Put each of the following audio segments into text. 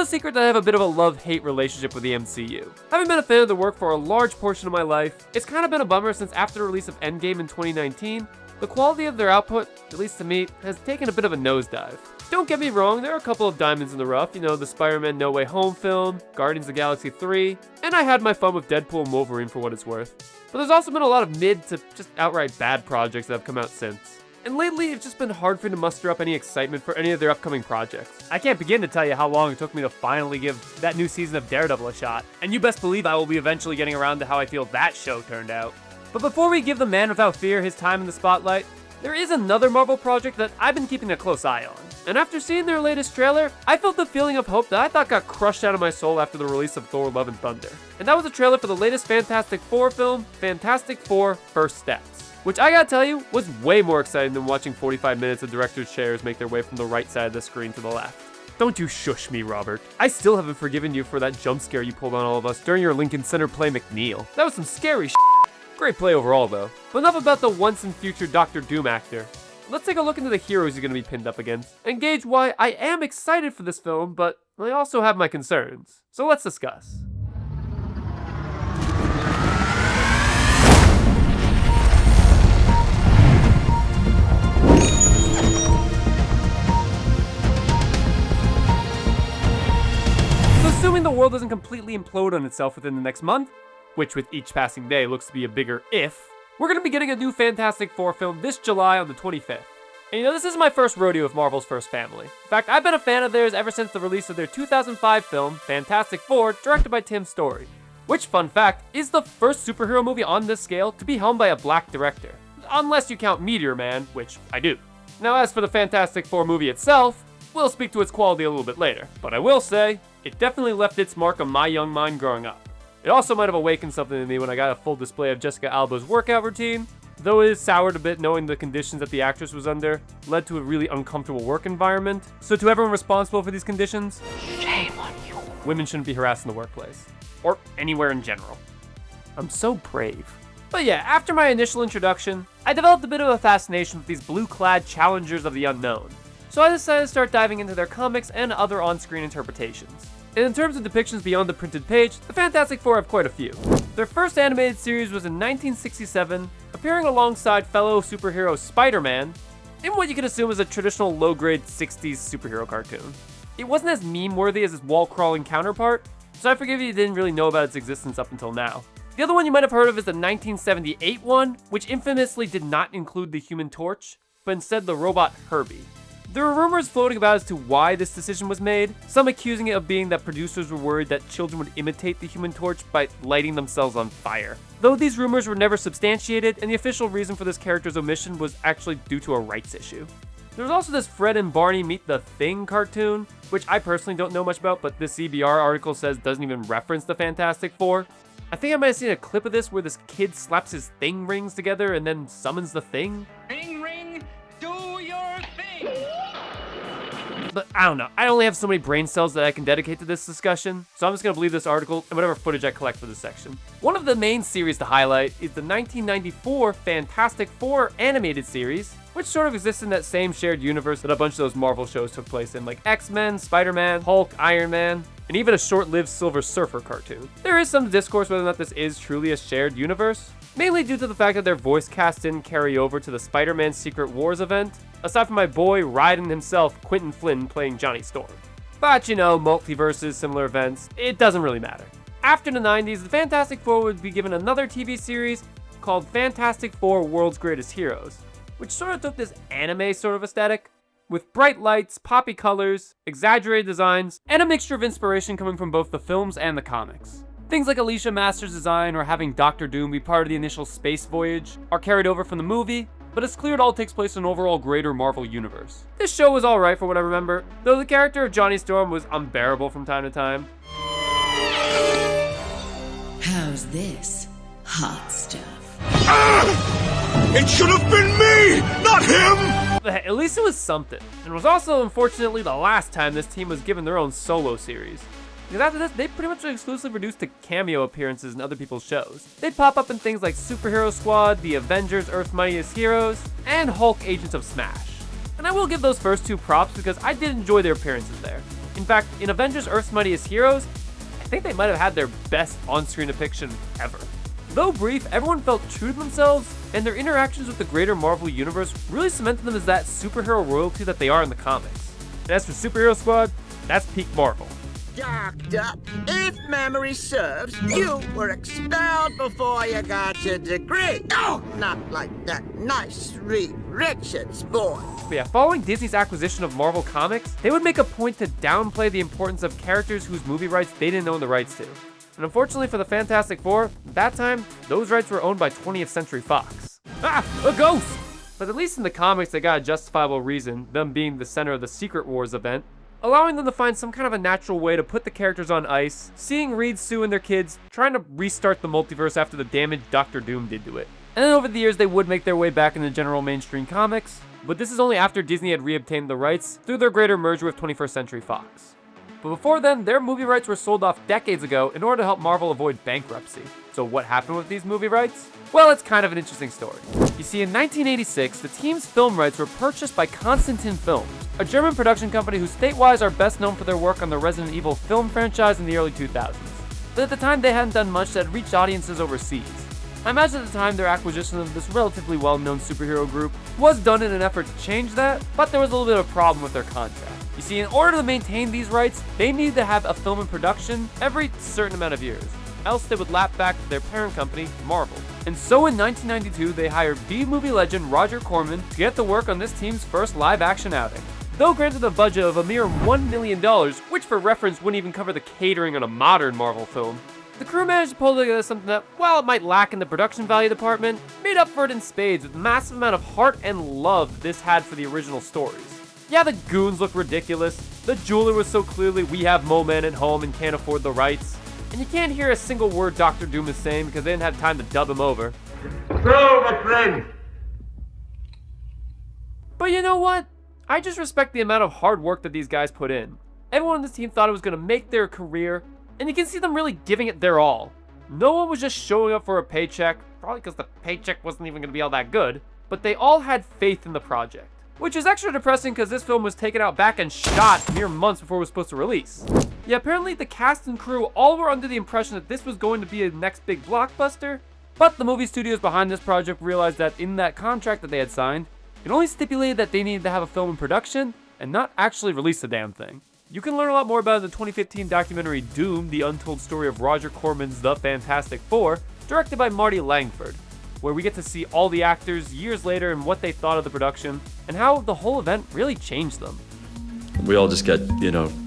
no secret that I have a bit of a love-hate relationship with the MCU. Having been a fan of the work for a large portion of my life, it's kind of been a bummer since after the release of Endgame in 2019, the quality of their output, at least to me, has taken a bit of a nosedive. Don't get me wrong, there are a couple of diamonds in the rough, you know, the Spider-Man No Way Home film, Guardians of the Galaxy 3, and I had my fun with Deadpool and Wolverine for what it's worth. But there's also been a lot of mid to just outright bad projects that have come out since. And lately, it's just been hard for me to muster up any excitement for any of their upcoming projects. I can't begin to tell you how long it took me to finally give that new season of Daredevil a shot, and you best believe I will be eventually getting around to how I feel that show turned out. But before we give the man without fear his time in the spotlight, there is another Marvel project that I've been keeping a close eye on. And after seeing their latest trailer, I felt the feeling of hope that I thought got crushed out of my soul after the release of Thor: Love and Thunder. And that was a trailer for the latest Fantastic Four film, Fantastic Four: First Steps. Which I gotta tell you, was way more exciting than watching 45 minutes of director's chairs make their way from the right side of the screen to the left. Don't you shush me, Robert. I still haven't forgiven you for that jump scare you pulled on all of us during your Lincoln Center play McNeil. That was some scary shit. Great play overall, though. But enough about the once and future Doctor Doom actor. Let's take a look into the heroes you're gonna be pinned up against, and gauge why I am excited for this film, but I also have my concerns. So let's discuss. Assuming the world doesn't completely implode on itself within the next month, which with each passing day looks to be a bigger if, we're going to be getting a new Fantastic Four film this July on the 25th. And you know, this is my first rodeo of Marvel's first family. In fact, I've been a fan of theirs ever since the release of their 2005 film, Fantastic Four, directed by Tim Story. Which, fun fact, is the first superhero movie on this scale to be helmed by a black director. Unless you count Meteor Man, which I do. Now as for the Fantastic Four movie itself, we'll speak to its quality a little bit later. But I will say, it definitely left its mark on my young mind growing up. It also might have awakened something in me when I got a full display of Jessica Alba's workout routine, though it is soured a bit knowing the conditions that the actress was under led to a really uncomfortable work environment. So to everyone responsible for these conditions, shame on you. Women shouldn't be harassed in the workplace. Or anywhere in general. I'm so brave. But yeah, after my initial introduction, I developed a bit of a fascination with these blue-clad challengers of the unknown. So I decided to start diving into their comics and other on-screen interpretations. And in terms of depictions beyond the printed page, the Fantastic Four have quite a few. Their first animated series was in 1967, appearing alongside fellow superhero Spider-Man, in what you can assume is a traditional low-grade 60s superhero cartoon. It wasn't as meme-worthy as its wall-crawling counterpart, so I forgive you didn't really know about its existence up until now. The other one you might have heard of is the 1978 one, which infamously did not include the Human Torch, but instead the robot Herbie. There were rumors floating about as to why this decision was made, some accusing it of being that producers were worried that children would imitate the Human Torch by lighting themselves on fire. Though these rumors were never substantiated, and the official reason for this character's omission was actually due to a rights issue. There was also this Fred and Barney Meet the Thing cartoon, which I personally don't know much about, but this CBR article says doesn't even reference the Fantastic Four. I think I might have seen a clip of this where this kid slaps his thing rings together and then summons the thing. Ring, ring, do your thing! But I don't know, I only have so many brain cells that I can dedicate to this discussion, so I'm just gonna believe this article and whatever footage I collect for this section. One of the main series to highlight is the 1994 Fantastic Four animated series, which sort of exists in that same shared universe that a bunch of those Marvel shows took place in, like X-Men, Spider-Man, Hulk, Iron Man, and even a short-lived Silver Surfer cartoon. There is some discourse whether or not this is truly a shared universe, mainly due to the fact that their voice cast didn't carry over to the Spider-Man Secret Wars event, aside from my boy Raiden himself, Quentin Flynn, playing Johnny Storm. But you know, multiverses, similar events, it doesn't really matter. After the 90s, the Fantastic Four would be given another TV series called Fantastic Four: World's Greatest Heroes, which sort of took this anime sort of aesthetic, with bright lights, poppy colors, exaggerated designs, and a mixture of inspiration coming from both the films and the comics. Things like Alicia Master's design or having Doctor Doom be part of the initial space voyage are carried over from the movie, but it's clear it all takes place in an overall greater Marvel universe. This show was alright for what I remember, though the character of Johnny Storm was unbearable from time to time. How's this hot stuff? It should have been me, not him! But hey, at least it was something, and was also unfortunately the last time this team was given their own solo series. Because after this, they pretty much were exclusively reduced to cameo appearances in other people's shows. They'd pop up in things like Superhero Squad, The Avengers, Earth's Mightiest Heroes, and Hulk Agents of Smash. And I will give those first two props because I did enjoy their appearances there. In fact, in Avengers Earth's Mightiest Heroes, I think they might have had their best on-screen depiction ever. Though brief, everyone felt true to themselves, and their interactions with the greater Marvel Universe really cemented them as that superhero royalty that they are in the comics. And as for Superhero Squad, that's peak Marvel. Doctor, if memory serves, you were expelled before you got your degree. Oh, not like that nice Reed Richards boy. But yeah, following Disney's acquisition of Marvel Comics, they would make a point to downplay the importance of characters whose movie rights they didn't own the rights to. And unfortunately for the Fantastic Four, at that time, those rights were owned by 20th Century Fox. Ah, a ghost! But at least in the comics, they got a justifiable reason, them being the center of the Secret Wars event, allowing them to find some kind of a natural way to put the characters on ice, seeing Reed, Sue, and their kids trying to restart the multiverse after the damage Doctor Doom did to it. And then over the years, they would make their way back into general mainstream comics, but this is only after Disney had reobtained the rights through their greater merger with 21st Century Fox. But before then, their movie rights were sold off decades ago in order to help Marvel avoid bankruptcy. So what happened with these movie rights? Well, it's kind of an interesting story. You see, in 1986, the team's film rights were purchased by Constantin Films, a German production company who statewide are best known for their work on the Resident Evil film franchise in the early 2000s. But at the time, they hadn't done much that had reached audiences overseas. I imagine at the time their acquisition of this relatively well-known superhero group was done in an effort to change that, but there was a little bit of a problem with their contract. You see, in order to maintain these rights, they needed to have a film in production every certain amount of years, else they would lap back to their parent company, Marvel. And so in 1992, they hired B-movie legend Roger Corman to get to work on this team's first live-action outing. Though granted a budget of a mere $1 million, which for reference wouldn't even cover the catering on a modern Marvel film, the crew managed to pull together something that, while it might lack in the production value department, made up for it in spades with the massive amount of heart and love this had for the original stories. Yeah, the goons look ridiculous, the jeweler was so clearly we have Mole Man at home and can't afford the rights, and you can't hear a single word Dr. Doom is saying because they didn't have time to dub him over. So, my friend. But you know what? I just respect the amount of hard work that these guys put in. Everyone on this team thought it was going to make their career, and you can see them really giving it their all. No one was just showing up for a paycheck, probably because the paycheck wasn't even going to be all that good, but they all had faith in the project. Which is extra depressing because this film was taken out back and shot mere months before it was supposed to release. Yeah, apparently the cast and crew all were under the impression that this was going to be a next big blockbuster, but the movie studios behind this project realized that in that contract that they had signed, it only stipulated that they needed to have a film in production and not actually release the damn thing. You can learn a lot more about it in the 2015 documentary Doom, the untold story of Roger Corman's The Fantastic Four, directed by Marty Langford, where we get to see all the actors years later and what they thought of the production, and how the whole event really changed them. We all just got,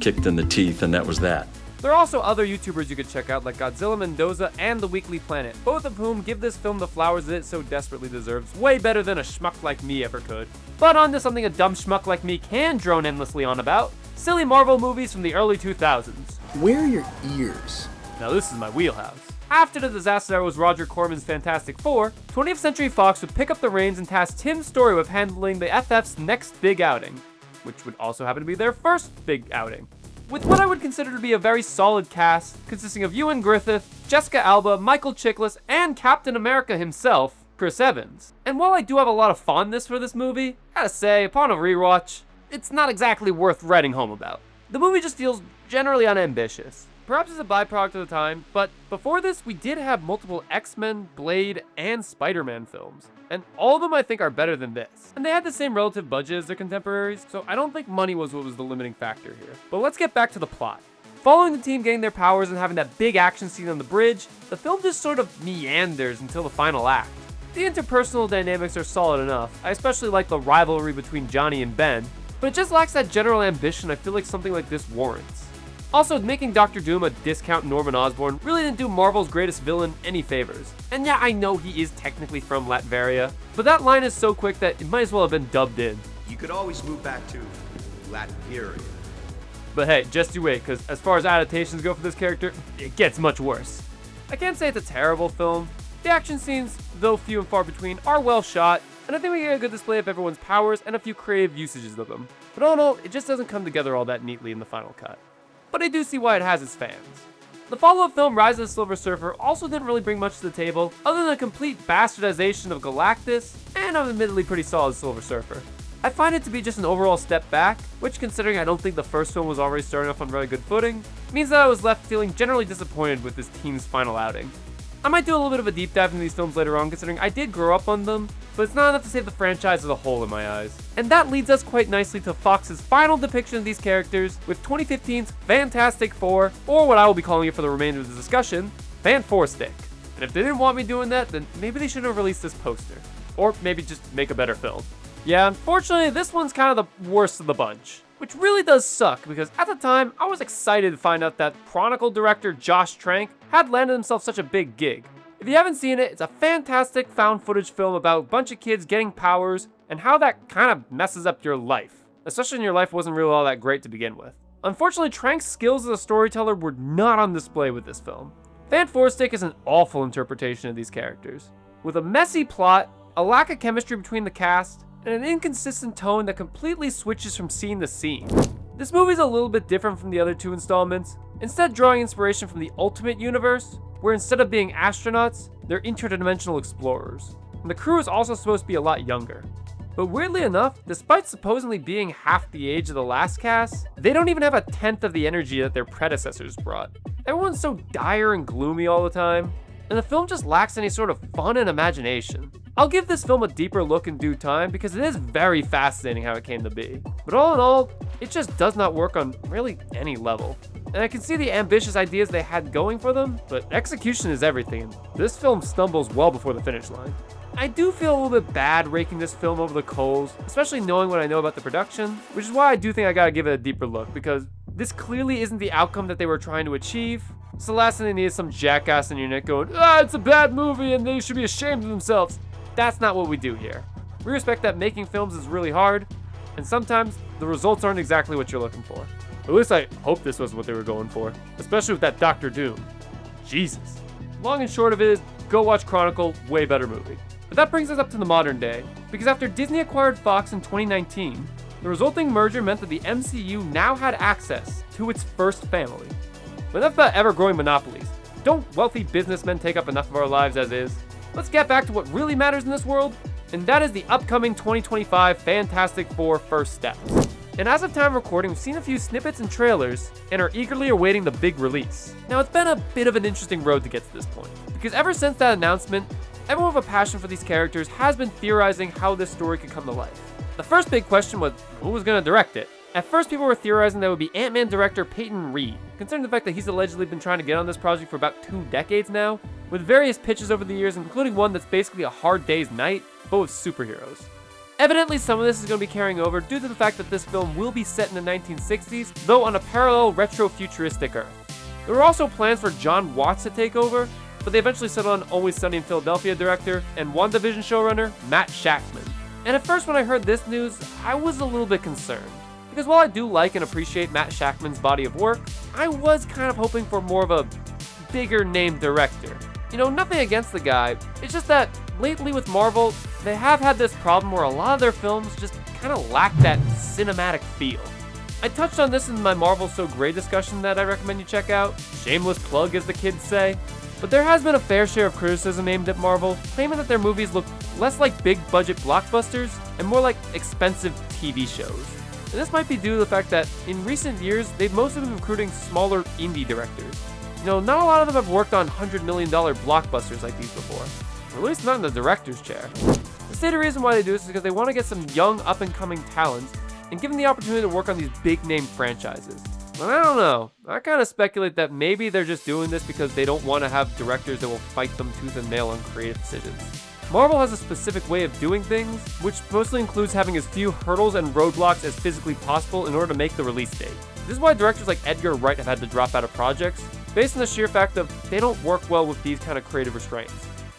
kicked in the teeth, and that was that. There are also other YouTubers you could check out like Godzilla Mendoza and The Weekly Planet, both of whom give this film the flowers that it so desperately deserves, way better than a schmuck like me ever could. But on to something a dumb schmuck like me can drone endlessly on about, silly Marvel movies from the early 2000s. Where are your ears? Now this is my wheelhouse. After the disaster that was Roger Corman's Fantastic Four, 20th Century Fox would pick up the reins and task Tim Story with handling the FF's next big outing, which would also happen to be their first big outing. With what I would consider to be a very solid cast, consisting of Ewan Griffith, Jessica Alba, Michael Chiklis, and Captain America himself, Chris Evans. And while I do have a lot of fondness for this movie, I gotta say, upon a rewatch, it's not exactly worth writing home about. The movie just feels generally unambitious. Perhaps it's a byproduct of the time, but before this, we did have multiple X-Men, Blade, and Spider-Man films. And all of them I think are better than this. And they had the same relative budget as their contemporaries, so I don't think money was what was the limiting factor here. But let's get back to the plot. Following the team getting their powers and having that big action scene on the bridge, the film just sort of meanders until the final act. The interpersonal dynamics are solid enough. I especially like the rivalry between Johnny and Ben, but it just lacks that general ambition I feel like something like this warrants. Also, making Doctor Doom a discount Norman Osborn really didn't do Marvel's greatest villain any favors. And yeah, I know he is technically from Latveria, but that line is so quick that it might as well have been dubbed in. You could always move back to Latveria. But hey, just you wait, because as far as adaptations go for this character, it gets much worse. I can't say it's a terrible film. The action scenes, though few and far between, are well shot, and I think we get a good display of everyone's powers and a few creative usages of them. But all in all, it just doesn't come together all that neatly in the final cut. But I do see why it has its fans. The follow-up film Rise of the Silver Surfer also didn't really bring much to the table, other than a complete bastardization of Galactus and an admittedly pretty solid Silver Surfer. I find it to be just an overall step back, which, considering I don't think the first film was already starting off on very good footing, means that I was left feeling generally disappointed with this team's final outing. I might do a little bit of a deep dive into these films later on, considering I did grow up on them, but it's not enough to save the franchise as a whole in my eyes. And that leads us quite nicely to Fox's final depiction of these characters with 2015's Fantastic Four, or what I will be calling it for the remainder of the discussion, Fan Four Stick. And if they didn't want me doing that, then maybe they shouldn't have released this poster. Or maybe just make a better film. Yeah, unfortunately, this one's kind of the worst of the bunch. Which really does suck, because at the time, I was excited to find out that Chronicle director Josh Trank had landed himself such a big gig. If you haven't seen it, it's a fantastic found footage film about a bunch of kids getting powers and how that kind of messes up your life, especially when your life wasn't really all that great to begin with. Unfortunately, Trank's skills as a storyteller were not on display with this film. Fan Four Stick is an awful interpretation of these characters, with a messy plot, a lack of chemistry between the cast, and an inconsistent tone that completely switches from scene to scene. This movie's a little bit different from the other two installments, instead drawing inspiration from the Ultimate Universe, where instead of being astronauts, they're interdimensional explorers. And the crew is also supposed to be a lot younger. But weirdly enough, despite supposedly being half the age of the last cast, they don't even have a tenth of the energy that their predecessors brought. Everyone's so dire and gloomy all the time, and the film just lacks any sort of fun and imagination. I'll give this film a deeper look in due time because it is very fascinating how it came to be. But all in all, it just does not work on really any level. And I can see the ambitious ideas they had going for them, but execution is everything, and this film stumbles well before the finish line. I do feel a little bit bad raking this film over the coals, especially knowing what I know about the production, which is why I do think I gotta give it a deeper look, because this clearly isn't the outcome that they were trying to achieve. So the last thing they need is some jackass in your neck going, it's a bad movie and they should be ashamed of themselves. That's not what we do here. We respect that making films is really hard, and sometimes the results aren't exactly what you're looking for. At least I hope this wasn't what they were going for, especially with that Dr. Doom. Jesus. Long and short of it is, go watch Chronicle, way better movie. But that brings us up to the modern day, because after Disney acquired Fox in 2019, the resulting merger meant that the MCU now had access to its first family. But enough about ever-growing monopolies. Don't wealthy businessmen take up enough of our lives as is? Let's get back to what really matters in this world, and that is the upcoming 2025 Fantastic Four First Steps. And as of time recording, we've seen a few snippets and trailers, and are eagerly awaiting the big release. Now, it's been a bit of an interesting road to get to this point, because ever since that announcement, everyone with a passion for these characters has been theorizing how this story could come to life. The first big question was, who was going to direct it? At first, people were theorizing that it would be Ant-Man director Peyton Reed, considering the fact that he's allegedly been trying to get on this project for about 2 decades now, with various pitches over the years, including one that's basically a Hard Day's Night, but with superheroes. Evidently, some of this is going to be carrying over due to the fact that this film will be set in the 1960s, though on a parallel retro-futuristic Earth. There were also plans for John Watts to take over, but they eventually settled on Always Sunny in Philadelphia director and WandaVision showrunner Matt Shakman. And at first when I heard this news, I was a little bit concerned. Because while I do like and appreciate Matt Shakman's body of work, I was kind of hoping for more of a bigger name director. You know, nothing against the guy, it's just that lately with Marvel, they have had this problem where a lot of their films just kind of lack that cinematic feel. I touched on this in my Marvel So Great discussion that I recommend you check out, shameless plug as the kids say, but there has been a fair share of criticism aimed at Marvel, claiming that their movies look less like big budget blockbusters and more like expensive TV shows. And this might be due to the fact that in recent years, they've mostly been recruiting smaller indie directors. You know, not a lot of them have worked on $100 million blockbusters like these before, or at least not in the director's chair. The stated reason why they do this is because they want to get some young up-and-coming talents and give them the opportunity to work on these big-name franchises. But I don't know, I kind of speculate that maybe they're just doing this because they don't want to have directors that will fight them tooth and nail on creative decisions. Marvel has a specific way of doing things, which mostly includes having as few hurdles and roadblocks as physically possible in order to make the release date. This is why directors like Edgar Wright have had to drop out of projects, based on the sheer fact of they don't work well with these kind of creative restraints.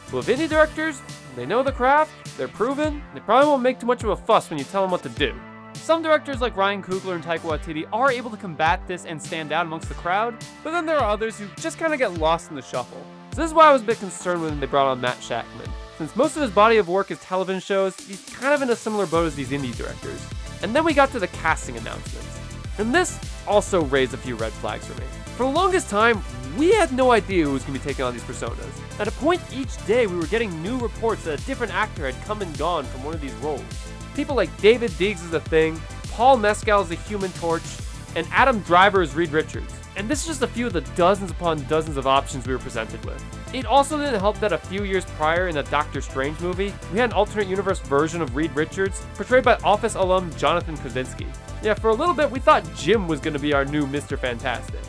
But with indie directors, they know the craft, they're proven, they probably won't make too much of a fuss when you tell them what to do. Some directors like Ryan Coogler and Taika Waititi are able to combat this and stand out amongst the crowd, but then there are others who just kind of get lost in the shuffle. So this is why I was a bit concerned when they brought on Matt Shakman. Since most of his body of work is television shows, he's kind of in a similar boat as these indie directors. And then we got to the casting announcements. And this also raised a few red flags for me. For the longest time, we had no idea who was going to be taking on these personas. At a point each day, we were getting new reports that a different actor had come and gone from one of these roles. People like David Diggs as the Thing, Paul Mescal as the Human Torch, and Adam Driver as Reed Richards. And this is just a few of the dozens upon dozens of options we were presented with. It also didn't help that a few years prior in the Doctor Strange movie, we had an alternate universe version of Reed Richards, portrayed by Office alum Jonathan Krasinski. Yeah, for a little bit we thought Jim was going to be our new Mr. Fantastic.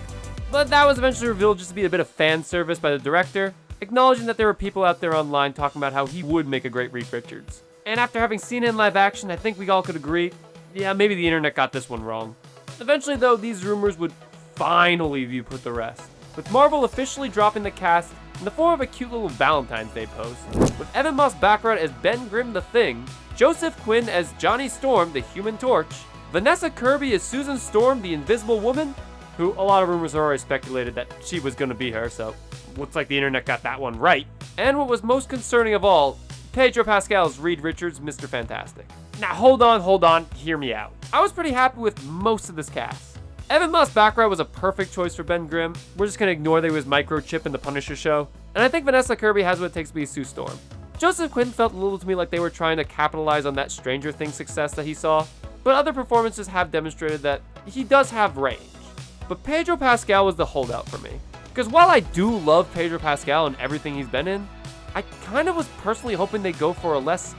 But that was eventually revealed just to be a bit of fan service by the director, acknowledging that there were people out there online talking about how he would make a great Reed Richards. And after having seen it in live action, I think we all could agree, yeah, maybe the internet got this one wrong. Eventually though, these rumors would finally be put to rest, with Marvel officially dropping the cast in the form of a cute little Valentine's Day post, with Evan Moss Baccarat as Ben Grimm the Thing, Joseph Quinn as Johnny Storm the Human Torch, Vanessa Kirby as Susan Storm the Invisible Woman, who a lot of rumors have already speculated that she was going to be her, so looks like the internet got that one right. And what was most concerning of all, Pedro Pascal's Reed Richards, Mr. Fantastic. Now hold on, hear me out. I was pretty happy with most of this cast. Evan Moss Baccarat was a perfect choice for Ben Grimm. We're just gonna ignore that he was microchip in the Punisher show. And I think Vanessa Kirby has what it takes to be Sue Storm. Joseph Quinn felt a little to me like they were trying to capitalize on that Stranger Things success that he saw, but other performances have demonstrated that he does have range. But Pedro Pascal was the holdout for me. Because while I do love Pedro Pascal and everything he's been in, I kind of was personally hoping they'd go for a less,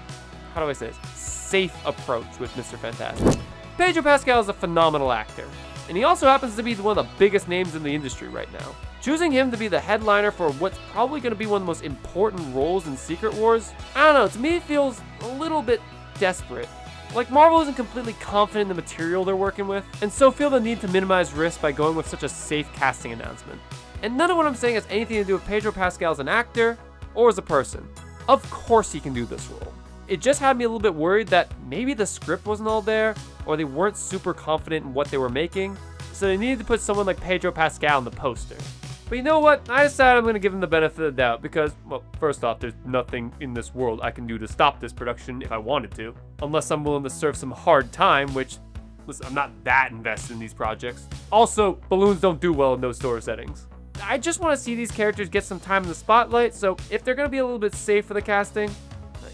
how do I say this, safe approach with Mr. Fantastic. Pedro Pascal is a phenomenal actor, and he also happens to be one of the biggest names in the industry right now. Choosing him to be the headliner for what's probably going to be one of the most important roles in Secret Wars, I don't know, to me it feels a little bit desperate. Like Marvel isn't completely confident in the material they're working with, and so feel the need to minimize risk by going with such a safe casting announcement. And none of what I'm saying has anything to do with Pedro Pascal as an actor, or as a person. Of course he can do this role. It just had me a little bit worried that maybe the script wasn't all there, or they weren't super confident in what they were making, so they needed to put someone like Pedro Pascal in the poster. But you know what? I decided I'm going to give him the benefit of the doubt because, well, first off, there's nothing in this world I can do to stop this production if I wanted to. Unless I'm willing to serve some hard time, which, listen, I'm not that invested in these projects. Also, balloons don't do well in those store settings. I just want to see these characters get some time in the spotlight, so if they're going to be a little bit safe for the casting,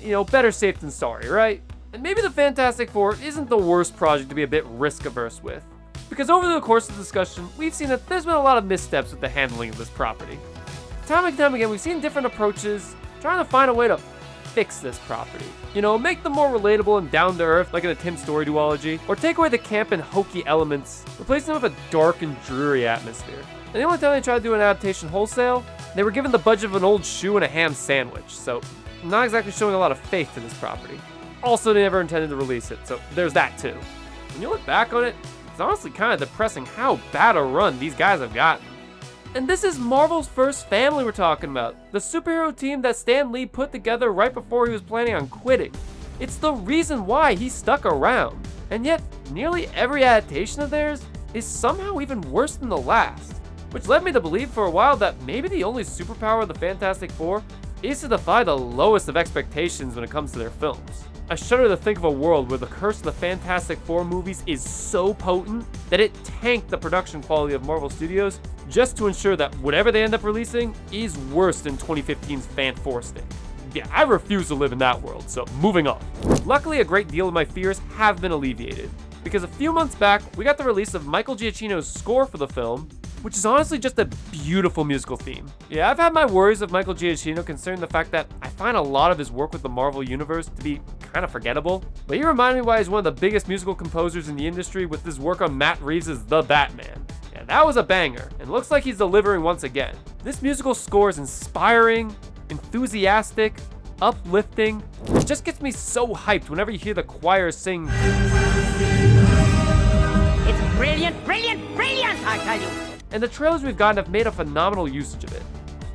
you know, better safe than sorry, right? And maybe the Fantastic Four isn't the worst project to be a bit risk-averse with. Because over the course of the discussion, we've seen that there's been a lot of missteps with the handling of this property. Time and time again, we've seen different approaches trying to find a way to fix this property. You know, make them more relatable and down-to-earth, like in a Tim Story duology, or take away the camp and hokey elements, replacing them with a dark and dreary atmosphere. And the only time they tried to do an adaptation wholesale, they were given the budget of an old shoe and a ham sandwich, so I'm not exactly showing a lot of faith to this property. Also, they never intended to release it, so there's that too. When you look back on it, it's honestly kind of depressing how bad a run these guys have gotten. And this is Marvel's first family we're talking about. The superhero team that Stan Lee put together right before he was planning on quitting. It's the reason why he stuck around. And yet, nearly every adaptation of theirs is somehow even worse than the last. Which led me to believe for a while that maybe the only superpower of the Fantastic Four is to defy the lowest of expectations when it comes to their films. I shudder to think of a world where the curse of the Fantastic Four movies is so potent that it tanked the production quality of Marvel Studios just to ensure that whatever they end up releasing is worse than 2015's Fan-Four-Stick. Yeah, I refuse to live in that world, so moving on. Luckily, a great deal of my fears have been alleviated, because a few months back, we got the release of Michael Giacchino's score for the film, which is honestly just a beautiful musical theme. Yeah, I've had my worries of Michael Giacchino concerning the fact that I find a lot of his work with the Marvel Universe to be kind of forgettable, but he reminded me why he's one of the biggest musical composers in the industry with his work on Matt Reeves' The Batman. Yeah, that was a banger, and looks like he's delivering once again. This musical score is inspiring, enthusiastic, uplifting, it just gets me so hyped whenever you hear the choir sing. It's brilliant, brilliant, brilliant, I tell you. And the trailers we've gotten have made a phenomenal usage of it.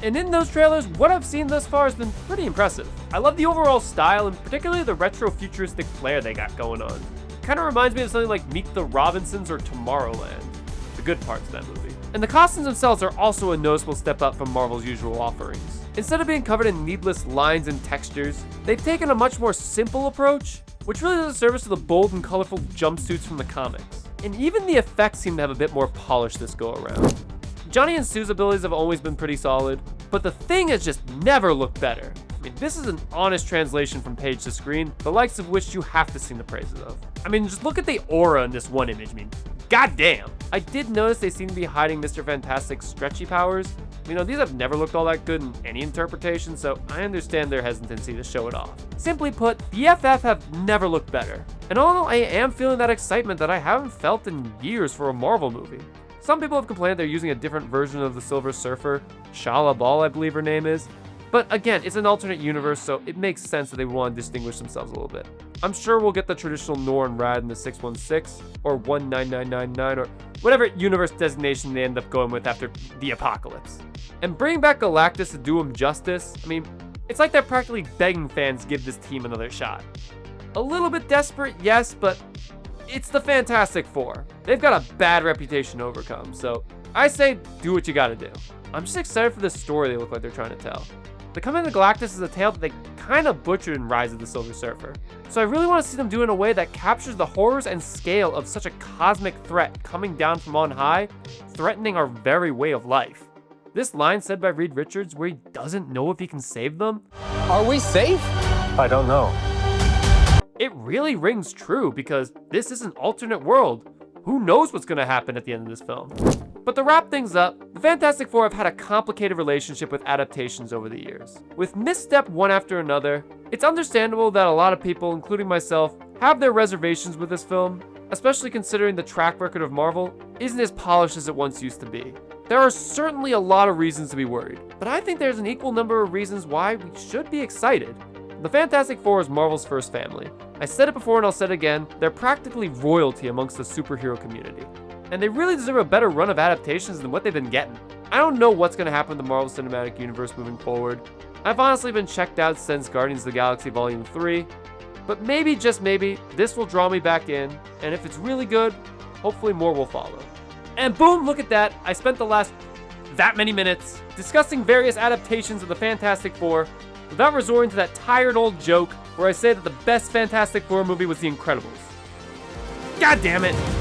And in those trailers, what I've seen thus far has been pretty impressive. I love the overall style and particularly the retro-futuristic flair they got going on. Kind of reminds me of something like Meet the Robinsons or Tomorrowland, the good parts of that movie. And the costumes themselves are also a noticeable step up from Marvel's usual offerings. Instead of being covered in needless lines and textures, they've taken a much more simple approach, which really does a service to the bold and colorful jumpsuits from the comics. And even the effects seem to have a bit more polish this go around. Johnny and Sue's abilities have always been pretty solid, but the Thing has just never looked better. I mean, This is an honest translation from page to screen, the likes of which you have to sing the praises of. I mean, just look at the aura in this one image. I mean, goddamn. I did notice they seem to be hiding Mr. Fantastic's stretchy powers. You know, these have never looked all that good in any interpretation, so I understand their hesitancy to show it off. Simply put, the FF have never looked better. And although I am feeling that excitement that I haven't felt in years for a Marvel movie. Some people have complained they're using a different version of the Silver Surfer, Shala Bal, I believe her name is. But again, it's an alternate universe, so it makes sense that they would want to distinguish themselves a little bit. I'm sure we'll get the traditional Norn Rad in the 616, or 19999, or whatever universe designation they end up going with after the apocalypse. And bringing back Galactus to do him justice, I mean, it's like they're practically begging fans to give this team another shot. A little bit desperate, yes, but it's the Fantastic Four. They've got a bad reputation to overcome, so I say do what you gotta do. I'm just excited for the story they look like they're trying to tell. The Coming of Galactus is a tale that they kind of butchered in Rise of the Silver Surfer. So I really want to see them do it in a way that captures the horrors and scale of such a cosmic threat coming down from on high, threatening our very way of life. This line said by Reed Richards where he doesn't know if he can save them. Are we safe? I don't know. It really rings true because this is an alternate world. Who knows what's going to happen at the end of this film? But to wrap things up, the Fantastic Four have had a complicated relationship with adaptations over the years. With misstep one after another, it's understandable that a lot of people, including myself, have their reservations with this film, especially considering the track record of Marvel isn't as polished as it once used to be. There are certainly a lot of reasons to be worried, but I think there's an equal number of reasons why we should be excited. The Fantastic Four is Marvel's first family. I said it before and I'll say it again, they're practically royalty amongst the superhero community. And they really deserve a better run of adaptations than what they've been getting. I don't know what's going to happen in the Marvel Cinematic Universe moving forward. I've honestly been checked out since Guardians of the Galaxy Volume 3, but maybe, just maybe, this will draw me back in, and if it's really good, hopefully more will follow. And boom, look at that, I spent the last that many minutes discussing various adaptations of the Fantastic Four without resorting to that tired old joke where I say that the best Fantastic Four movie was The Incredibles. God damn it!